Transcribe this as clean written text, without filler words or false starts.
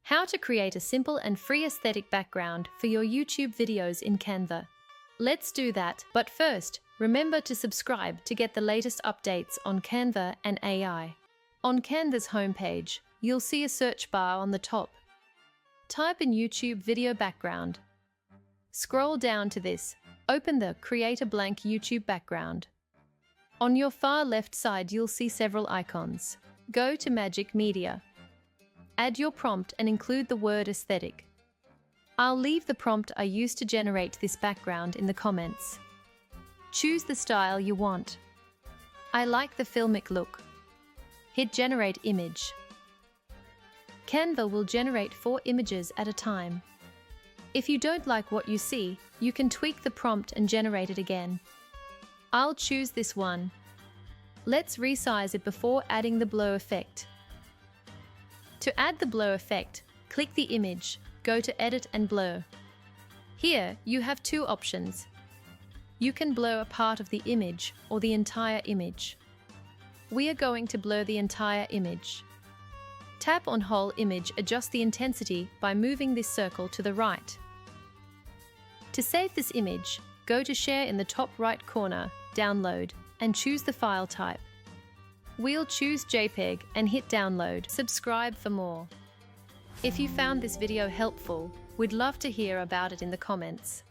How to create a simple and free aesthetic background for your YouTube videos in Canva. Let's do that, but first, remember to subscribe to get the latest updates on Canva and AI. On Canva's homepage, you'll see a search bar on the top. Type in YouTube video background. Scroll down to this. Open the Create a Blank YouTube Background. On your far left side, you'll see several icons. Go to Magic Media. Add your prompt and include the word aesthetic. I'll leave the prompt I used to generate this background in the comments. Choose the style you want. I like the filmic look. Hit Generate Image. Canva will generate 4 images at a time. If you don't like what you see, you can tweak the prompt and generate it again. I'll choose this one. Let's resize it before adding the blur effect. To add the blur effect, click the image, go to Edit and Blur. Here, you have 2 options. You can blur a part of the image or the entire image. We are going to blur the entire image. Tap on whole image, adjust the intensity by moving this circle to the right. To save this image, go to Share in the top right corner, Download, and choose the file type. We'll choose JPEG and hit Download. Subscribe for more. If you found this video helpful, we'd love to hear about it in the comments.